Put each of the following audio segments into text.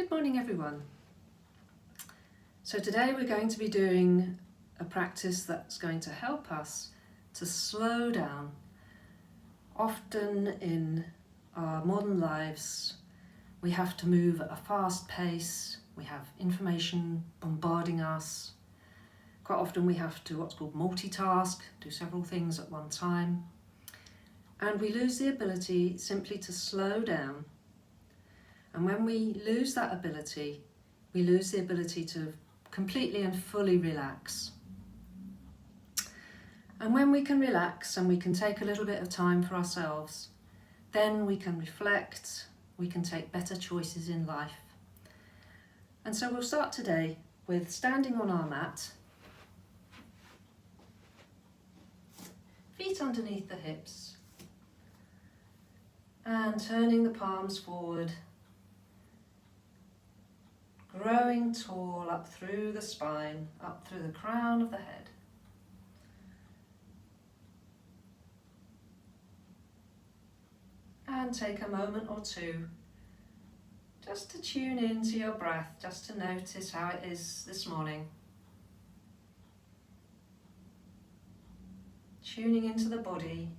Good morning everyone. So today we're going to be doing a practice that's going to help us to slow down. Often in our modern lives we have to move at a fast pace, we have information bombarding us. Quite often we have to what's called multitask, do several things at one time, and we lose the ability simply to slow down. And when we lose that ability, we lose the ability to completely and fully relax. And when we can relax and we can take a little bit of time for ourselves, then we can reflect, we can take better choices in life. And so we'll start today with standing on our mat, feet underneath the hips, and turning the palms forward, growing tall up through the spine, up through the crown of the head. And take a moment or two just to tune into your breath, just to notice how it is this morning. Tuning into the body.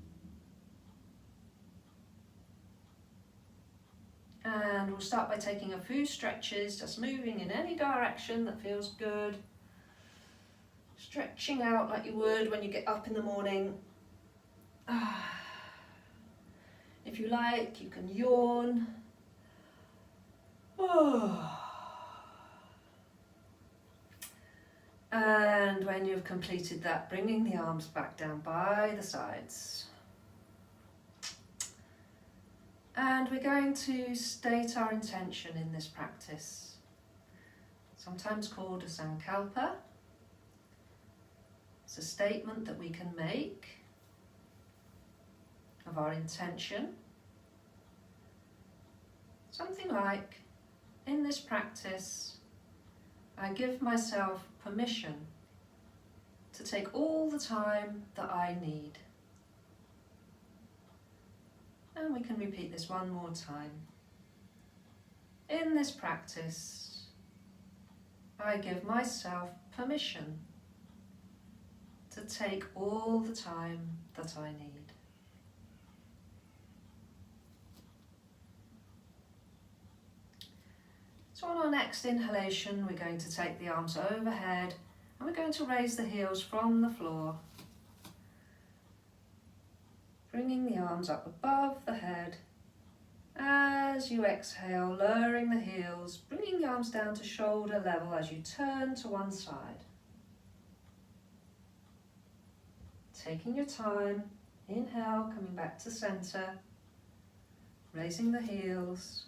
And we'll start by taking a few stretches, just moving in any direction that feels good. Stretching out like you would when you get up in the morning. If you like, you can yawn. And when you've completed that, bringing the arms back down by the sides. And we're going to state our intention in this practice, sometimes called a sankalpa. It's a statement that we can make of our intention. Something like, in this practice, I give myself permission to take all the time that I need. And we can repeat this one more time. In this practice, I give myself permission to take all the time that I need. So on our next inhalation, we're going to take the arms overhead and we're going to raise the heels from the floor. Bringing the arms up above the head. As you exhale, lowering the heels, bringing the arms down to shoulder level as you turn to one side. Taking your time, inhale, coming back to center, raising the heels,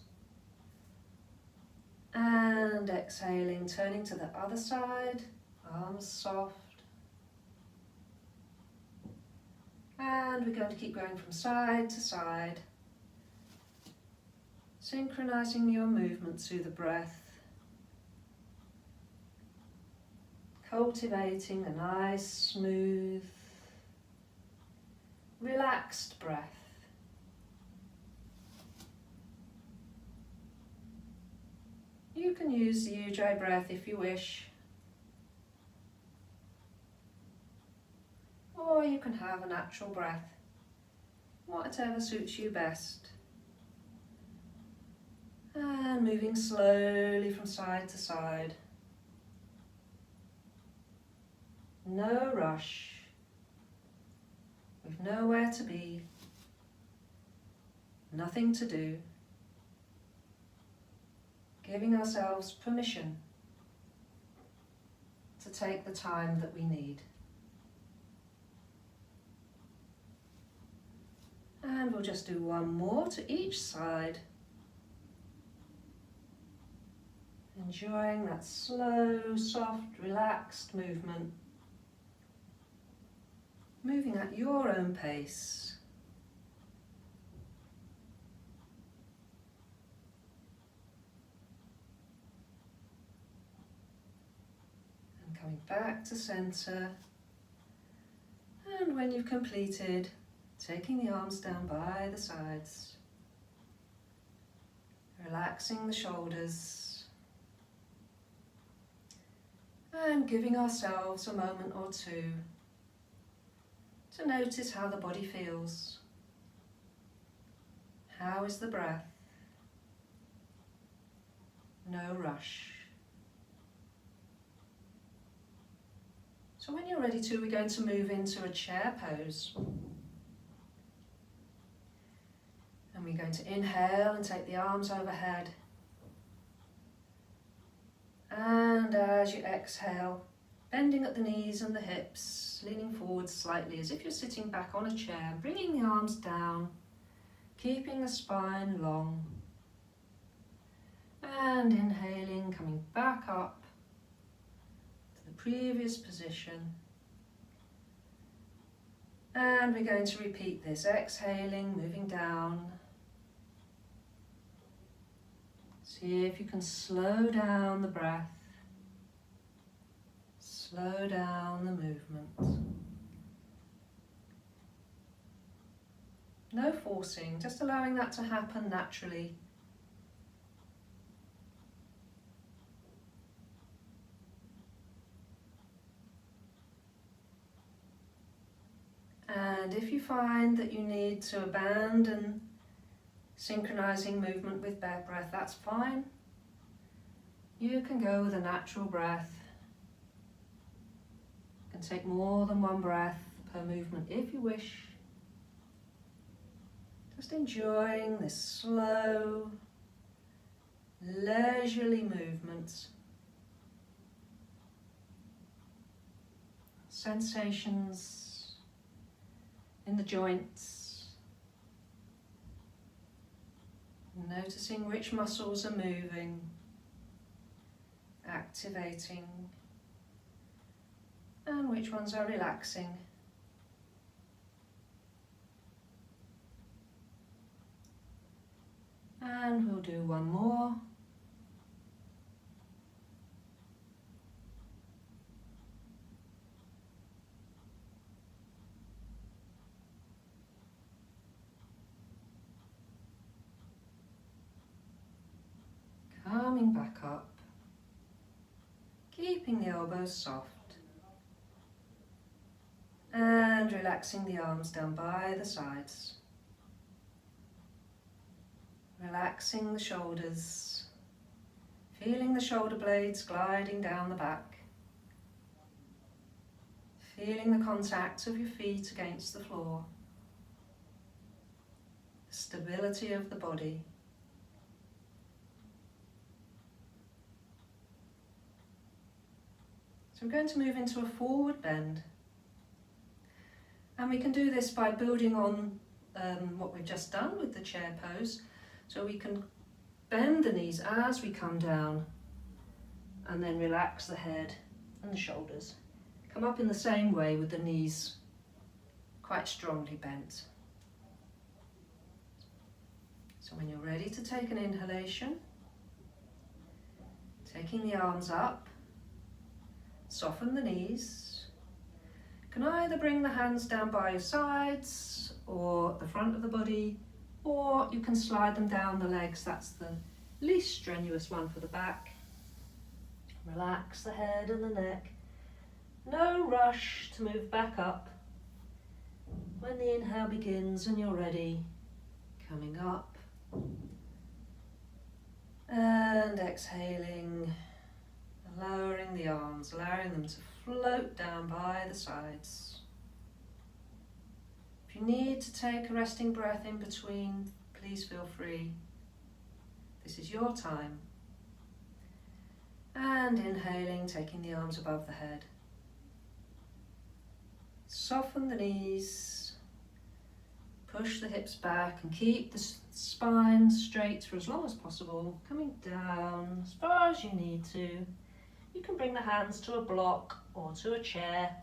and exhaling, turning to the other side, arms soft. And we're going to keep going from side to side, synchronizing your movement to the breath, cultivating a nice, smooth, relaxed breath. You can use the Ujjayi breath if you wish, or you can have a natural breath, whatever suits you best. And moving slowly from side to side. No rush. We've nowhere to be, nothing to do. Giving ourselves permission to take the time that we need. And we'll just do one more to each side. Enjoying that slow, soft, relaxed movement. Moving at your own pace. And coming back to center. And when you've completed, taking the arms down by the sides, relaxing the shoulders, And giving ourselves a moment or two to notice how the body feels. How is the breath? No rush. So when you're ready to, we're going to move into a chair pose. And we're going to inhale and take the arms overhead. And as you exhale, bending at the knees and the hips, leaning forward slightly as if you're sitting back on a chair, bringing the arms down, keeping the spine long. And inhaling, coming back up to the previous position. And we're going to repeat this, exhaling, moving down. See if you can slow down the breath, slow down the movement. No forcing, just allowing that to happen naturally. And if you find that you need to abandon synchronizing movement with breath, that's fine. You can go with a natural breath. You can take more than one breath per movement if you wish. Just enjoying this slow, leisurely movement. Sensations in the joints. Noticing which muscles are moving, activating, and which ones are relaxing. And we'll do one more. Coming back up, keeping the elbows soft, and relaxing the arms down by the sides. Relaxing the shoulders, feeling the shoulder blades gliding down the back, feeling the contact of your feet against the floor, the stability of the body. So we're going to move into a forward bend, and we can do this by building on what we've just done with the chair pose. So we can bend the knees as we come down and then relax the head and the shoulders. Come up in the same way with the knees quite strongly bent. So when you're ready to take an inhalation, taking the arms up, soften the knees. You can either bring the hands down by your sides or the front of the body, or you can slide them down the legs. That's the least strenuous one for the back. Relax the head and the neck. No rush to move back up. When the inhale begins and you're ready, coming up and exhaling, lowering the arms, allowing them to float down by the sides. If you need to take a resting breath in between, please feel free. This is your time. And inhaling, taking the arms above the head. Soften the knees, push the hips back and keep the spine straight for as long as possible, coming down as far as you need to. You can bring the hands to a block or to a chair.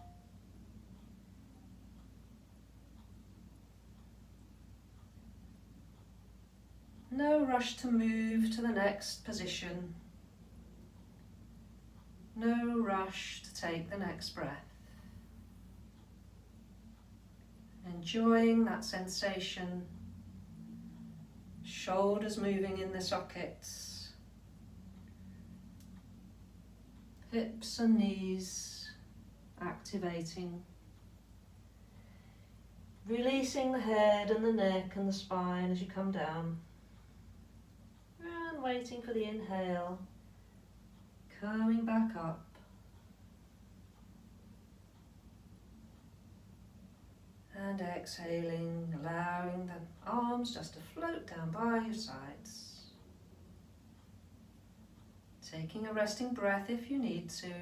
No rush to move to the next position. No rush to take the next breath. Enjoying that sensation. Shoulders moving in the sockets. hips and knees activating, releasing the head and the neck and the spine as you come down, and waiting for the inhale, coming back up, and exhaling, allowing the arms just to float down by your sides. Taking a resting breath if you need to,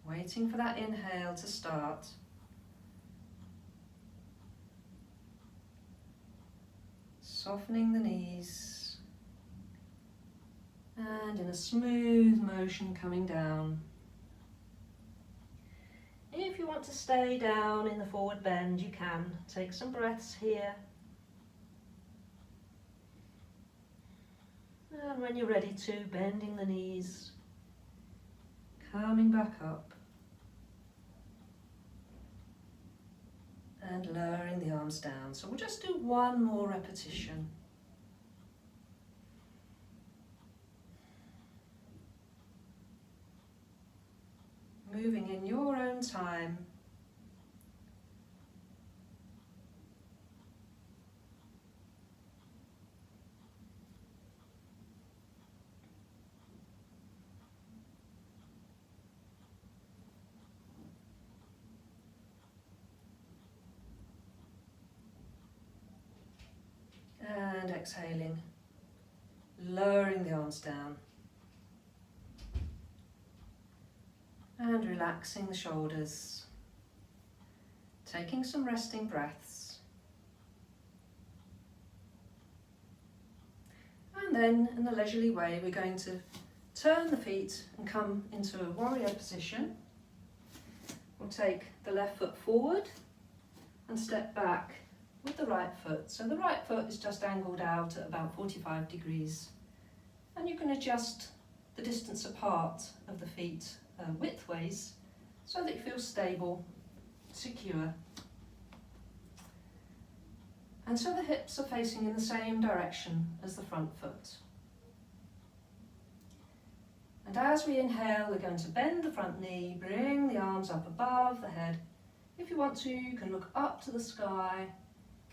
waiting for that inhale to start. Softening the knees, and in a smooth motion coming down. If you want to stay down in the forward bend, you can. Take some breaths here. And when you're ready to, bending the knees, coming back up, and lowering the arms down. So we'll just do one more repetition. Moving in your own time. And exhaling, lowering the arms down. And relaxing the shoulders. Taking some resting breaths. And then, in a leisurely way, we're going to turn the feet and come into a warrior position. We'll take the left foot forward and step back with the right foot. So the right foot is just angled out at about 45 degrees. And you can adjust the distance apart of the feet widthways so that you feel stable, secure. And so the hips are facing in the same direction as the front foot. And as we inhale, we're going to bend the front knee, bring the arms up above the head. If you want to, you can look up to the sky,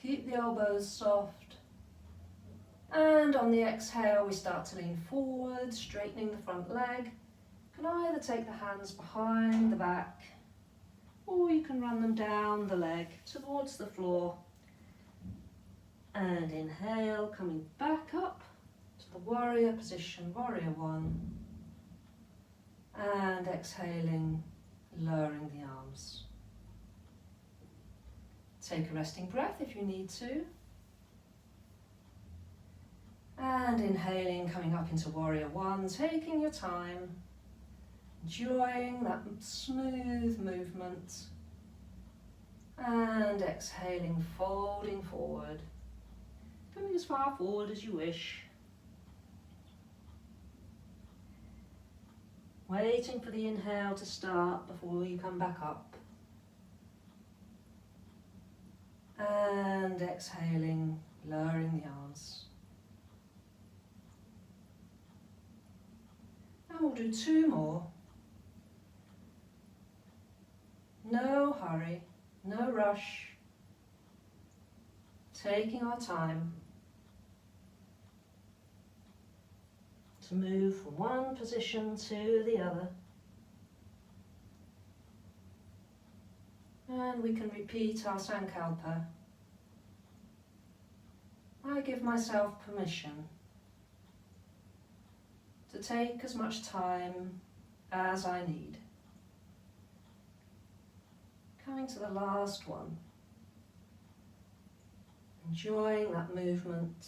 keep the elbows soft. And on the exhale, we start to lean forward, straightening the front leg. You can either take the hands behind the back, or you can run them down the leg towards the floor. And inhale, coming back up to the warrior position, warrior one. And exhaling, lowering the arms. Take a resting breath if you need to. And inhaling, coming up into warrior one, taking your time, enjoying that smooth movement. And exhaling, folding forward, coming as far forward as you wish. Waiting for the inhale to start before you come back up. And exhaling, lowering the arms. And we'll do two more. No hurry, no rush. Taking our time to move from one position to the other. And we can repeat our sankalpa. I give myself permission to take as much time as I need. Coming to the last one. Enjoying that movement.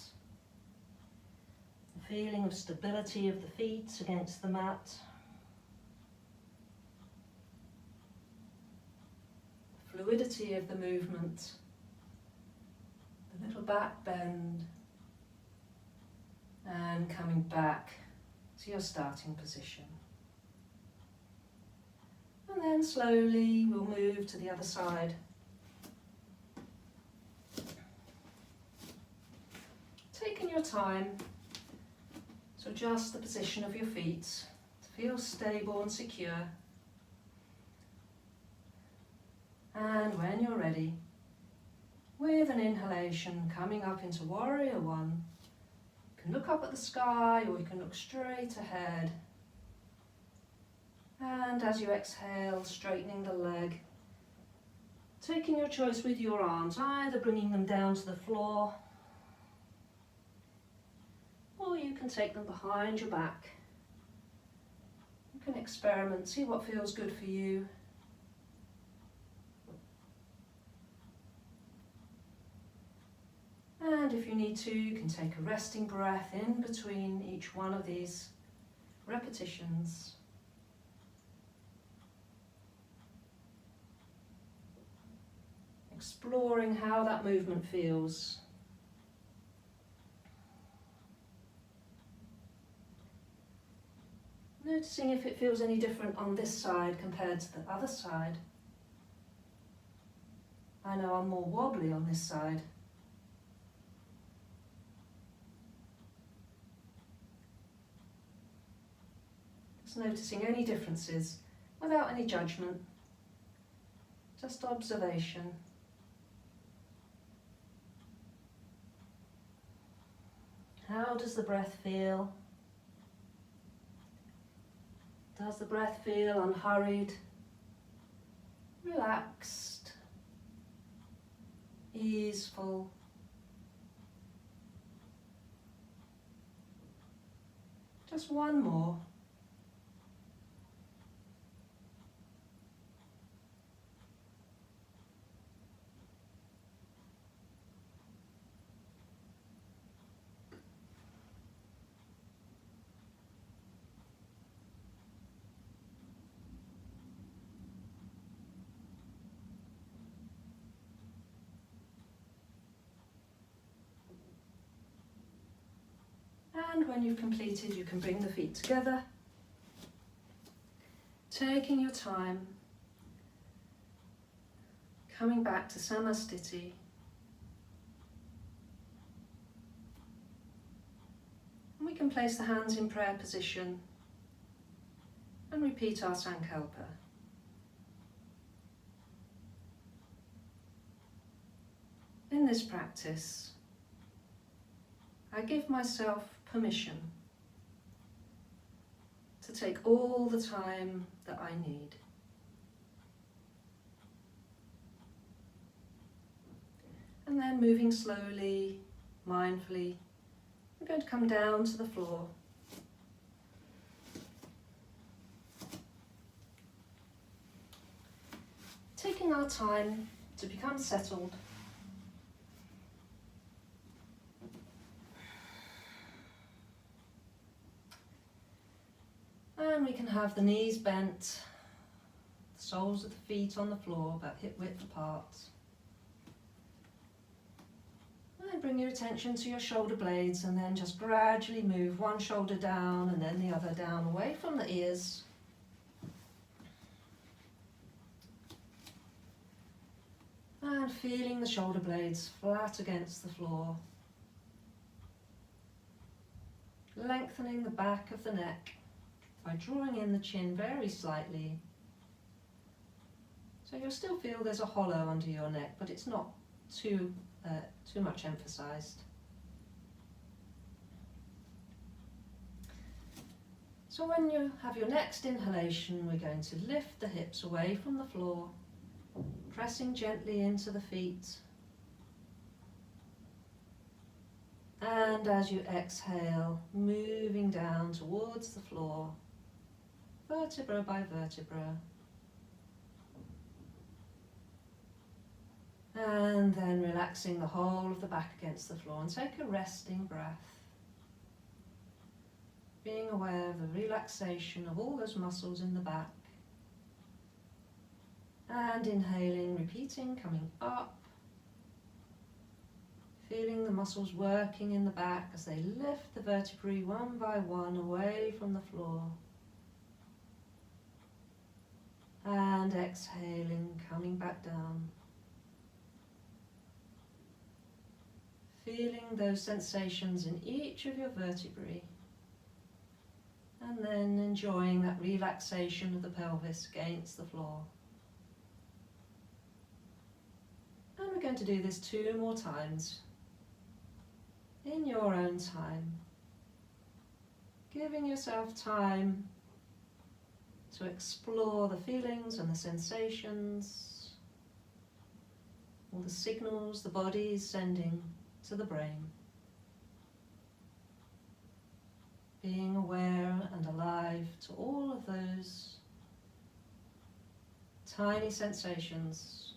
The feeling of stability of the feet against the mat. The fluidity of the movement. The little back bend. And coming back to your starting position. And then slowly we'll move to the other side. Taking your time to adjust the position of your feet, to Feel stable and secure. And when you're ready, with an inhalation coming up into Warrior One, you can look up at the sky or you can look straight ahead. And as you exhale, straightening the leg, taking your choice with your arms, either bringing them down to the floor or you can take them behind your back. You can experiment, see what feels good for you. And if you need to, you can take a resting breath in between each one of these repetitions. Exploring how that movement feels. Noticing if it feels any different on this side compared to the other side. I know I'm more wobbly on this side. Just noticing any differences without any judgment, just observation. How does the breath feel? Does the breath feel unhurried, relaxed, easeful? Just one more. And when you've completed, you can bring the feet together, taking your time, coming back to Samastiti. And we can place the hands in prayer position and repeat our Sankalpa. In this practice, I give myself permission to take all the time that I need. And then moving slowly, mindfully, we're going to come down to the floor. Taking our time to become settled. And we can have the knees bent, the soles of the feet on the floor, about hip width apart. And then bring your attention to your shoulder blades and then just gradually move one shoulder down and then the other down away from the ears. And feeling the shoulder blades flat against the floor. Lengthening the back of the neck by drawing in the chin very slightly. So you'll still feel there's a hollow under your neck, but it's not too much emphasized. So when you have your next inhalation, we're going to lift the hips away from the floor, pressing gently into the feet. And as you exhale, moving down towards the floor, vertebra by vertebra. And then relaxing the whole of the back against the floor and take a resting breath. Being aware of the relaxation of all those muscles in the back. And inhaling, repeating, coming up. Feeling the muscles working in the back as they lift the vertebrae one by one away from the floor. And exhaling, coming back down. Feeling those sensations in each of your vertebrae. And then enjoying that relaxation of the pelvis against the floor. And we're going to do this 2 more times in your own time, giving yourself time to explore the feelings and the sensations, all the signals the body is sending to the brain. Being aware and alive to all of those tiny sensations,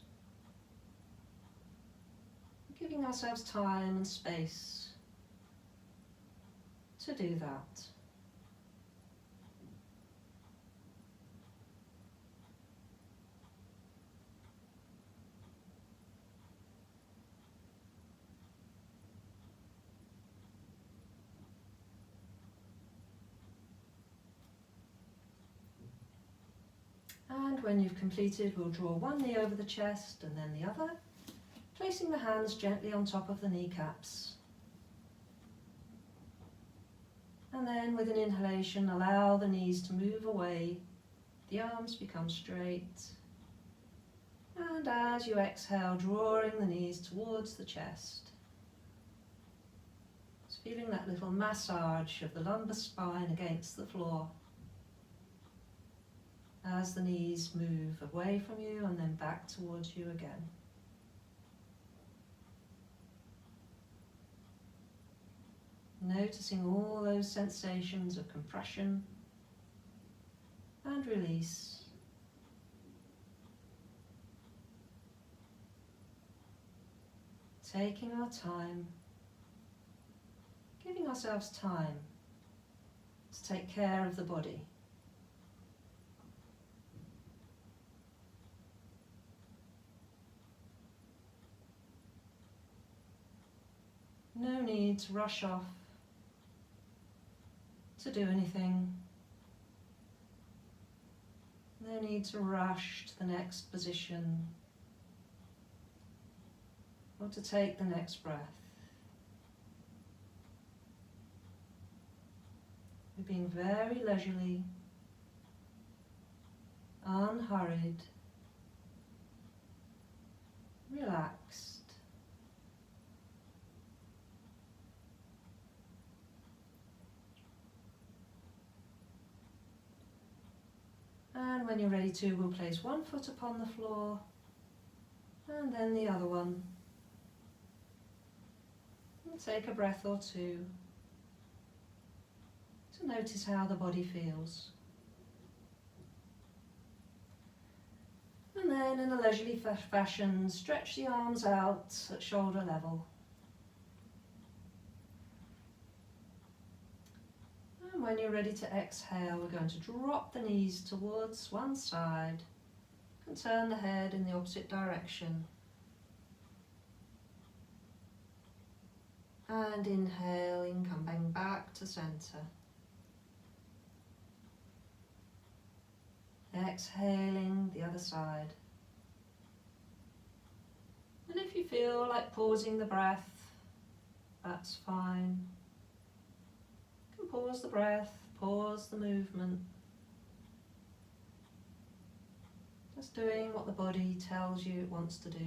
giving ourselves time and space to do that. And when you've completed, we'll draw one knee over the chest and then the other, placing the hands gently on top of the kneecaps. And then with an inhalation, allow the knees to move away, the arms become straight. And as you exhale, drawing the knees towards the chest. Just feeling that little massage of the lumbar spine against the floor, as the knees move away from you and then back towards you again. Noticing all those sensations of compression and release. Taking our time, giving ourselves time to take care of the body. No need to rush off to do anything. No need to rush to the next position or to take the next breath. We're being very leisurely, unhurried, relaxed. And when you're ready to, we'll place one foot upon the floor and then the other one. And take a breath or two to notice how the body feels. And then in a leisurely fashion, stretch the arms out at shoulder level. And when you're ready to exhale, we're going to drop the knees towards one side and turn the head in the opposite direction. And inhaling, coming back to center. Exhaling the other side. And if you feel like pausing the breath, that's fine. You can pause the breath, pause the movement. Just doing what the body tells you it wants to do.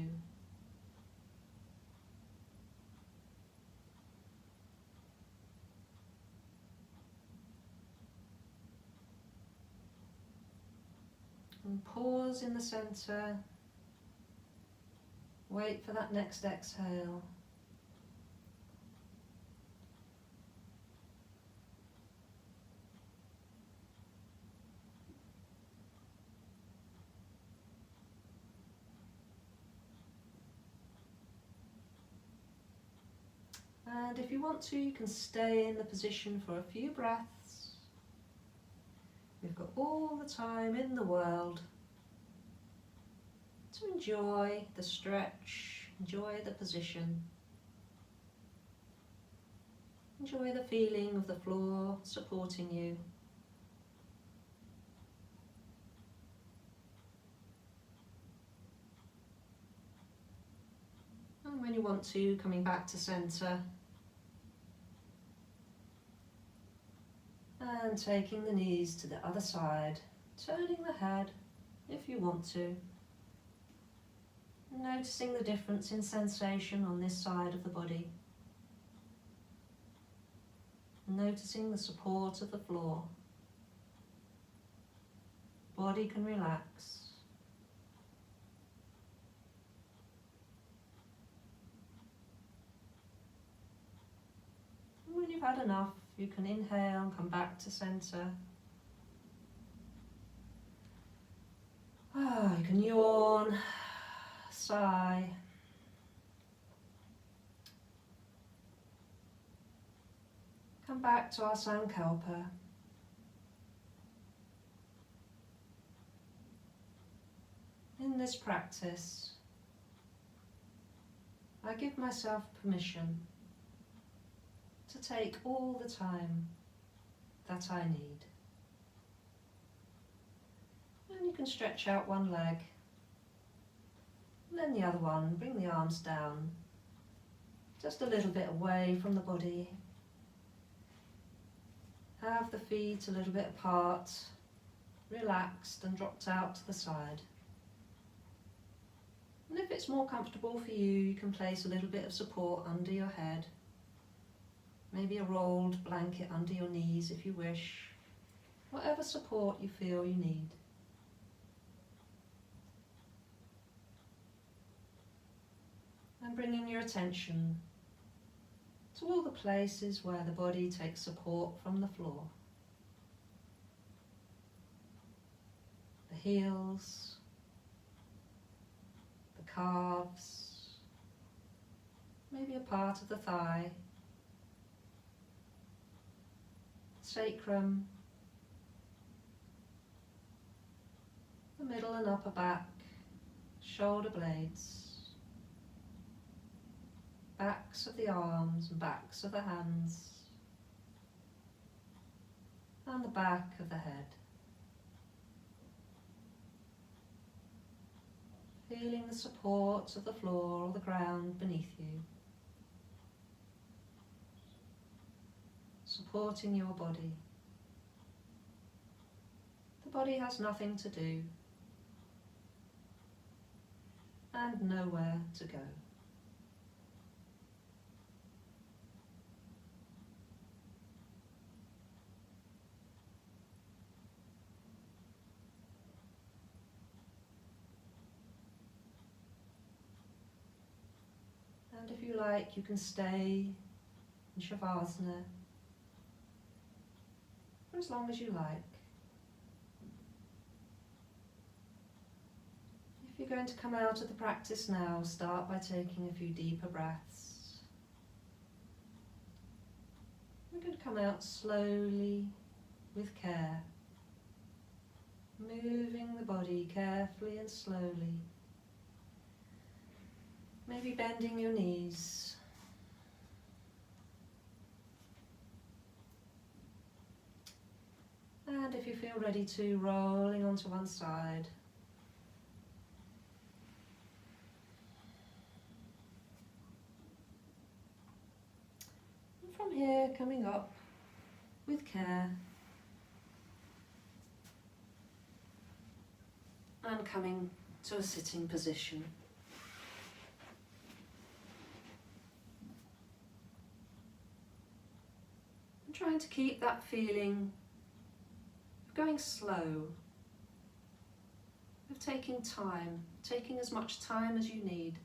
And pause in the center. Wait for that next exhale. And if you want to, you can stay in the position for a few breaths. We've got all the time in the world to enjoy the stretch, enjoy the position, enjoy the feeling of the floor supporting you. And when you want to, coming back to center. And taking the knees to the other side, turning the head if you want to. Noticing the difference in sensation on this side of the body. Noticing the support of the floor. Body can relax. And when you've had enough, you can inhale and come back to centre. You can yawn, sigh. Come back to our Sankalpa. In this practice, I give myself permission to take all the time that I need. And you can stretch out one leg, and then the other one, bring the arms down, just a little bit away from the body. Have the feet a little bit apart, relaxed and dropped out to the side. And if it's more comfortable for you, you can place a little bit of support under your head. Maybe a rolled blanket under your knees if you wish. Whatever support you feel you need. And bringing your attention to all the places where the body takes support from the floor. The heels, the calves, maybe a part of the thigh, sacrum, the middle and upper back, shoulder blades, backs of the arms and backs of the hands, and the back of the head. Feeling the support of the floor or the ground beneath you. Supporting your body. The body has nothing to do and nowhere to go. And if you like, you can stay in Shavasana for as long as you like. If you're going to come out of the practice now, start by taking a few deeper breaths. We're going to come out slowly with care, moving the body carefully and slowly. Maybe bending your knees. And if you feel ready to, rolling onto one side. And from here, coming up with care. And coming to a sitting position. Trying to keep that feeling of going slow, of taking time, taking as much time as you need,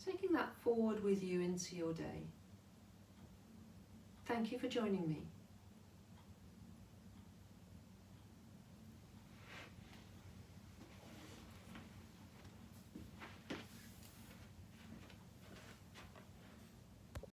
taking that forward with you into your day. Thank you for joining me.